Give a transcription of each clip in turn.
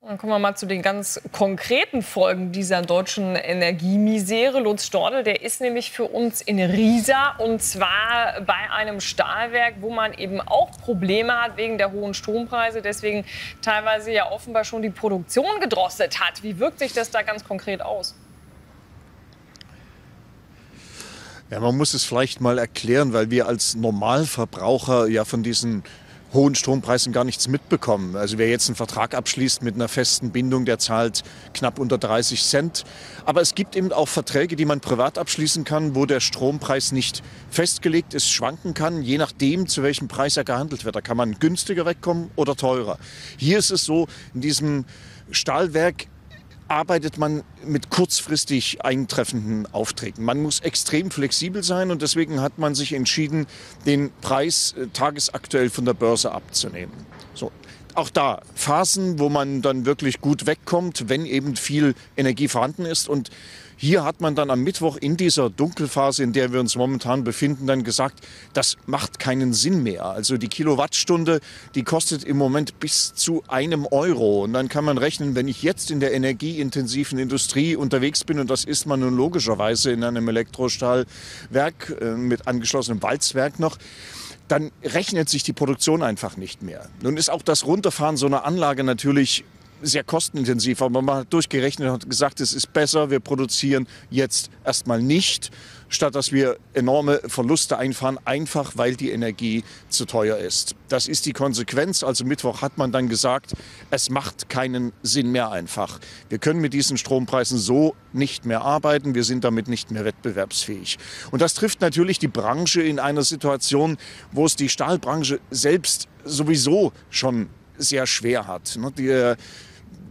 Dann kommen wir mal zu den ganz konkreten Folgen dieser deutschen Energiemisere. Lutz Stordel, der ist nämlich für uns in Riesa, und zwar bei einem Stahlwerk, wo man eben auch Probleme hat wegen der hohen Strompreise, deswegen teilweise ja offenbar schon die Produktion gedrosselt hat. Wie wirkt sich das da ganz konkret aus? Ja, man muss es vielleicht mal erklären, weil wir als Normalverbraucher ja von diesen hohen Strompreisen gar nichts mitbekommen. Also wer jetzt einen Vertrag abschließt mit einer festen Bindung, der zahlt knapp unter 30 Cent. Aber es gibt eben auch Verträge, die man privat abschließen kann, wo der Strompreis nicht festgelegt ist, schwanken kann, je nachdem, zu welchem Preis er gehandelt wird. Da kann man günstiger wegkommen oder teurer. Hier ist es so, in diesem Stahlwerk arbeitet man mit kurzfristig eintreffenden Aufträgen. Man muss extrem flexibel sein, und deswegen hat man sich entschieden, den Preis tagesaktuell von der Börse abzunehmen. So. Auch da Phasen, wo man dann wirklich gut wegkommt, wenn eben viel Energie vorhanden ist. Und hier hat man dann am Mittwoch in dieser Dunkelphase, in der wir uns momentan befinden, dann gesagt, das macht keinen Sinn mehr. Also die Kilowattstunde, die kostet im Moment bis zu €1. Und dann kann man rechnen, wenn ich jetzt in der energieintensiven Industrie unterwegs bin, und das ist man nun logischerweise in einem Elektrostahlwerk mit angeschlossenem Walzwerk noch, dann rechnet sich die Produktion einfach nicht mehr. Nun ist auch das Runterfahren so einer Anlage natürlich sehr kostenintensiv, aber man hat durchgerechnet und hat gesagt, es ist besser, wir produzieren jetzt erstmal nicht, statt dass wir enorme Verluste einfahren, einfach weil die Energie zu teuer ist. Das ist die Konsequenz. Also Mittwoch hat man dann gesagt, es macht keinen Sinn mehr einfach. Wir können mit diesen Strompreisen so nicht mehr arbeiten, wir sind damit nicht mehr wettbewerbsfähig. Und das trifft natürlich die Branche in einer Situation, wo es die Stahlbranche selbst sowieso schon sehr schwer hat.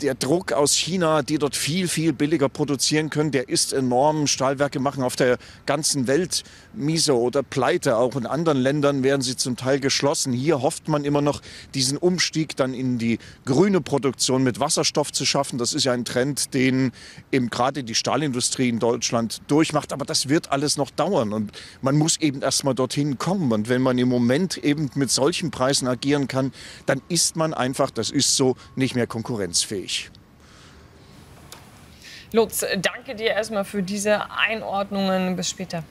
Der Druck aus China, die dort viel, viel billiger produzieren können, der ist enorm. Stahlwerke machen auf der ganzen Welt miese oder pleite. Auch in anderen Ländern werden sie zum Teil geschlossen. Hier hofft man immer noch, diesen Umstieg dann in die grüne Produktion mit Wasserstoff zu schaffen. Das ist ja ein Trend, den eben gerade die Stahlindustrie in Deutschland durchmacht. Aber das wird alles noch dauern, und man muss eben erst mal dorthin kommen. Und wenn man im Moment eben mit solchen Preisen agieren kann, dann ist man einfach, das ist so, nicht mehr konkurrenzfähig. Lutz, danke dir erstmal für diese Einordnungen. Bis später.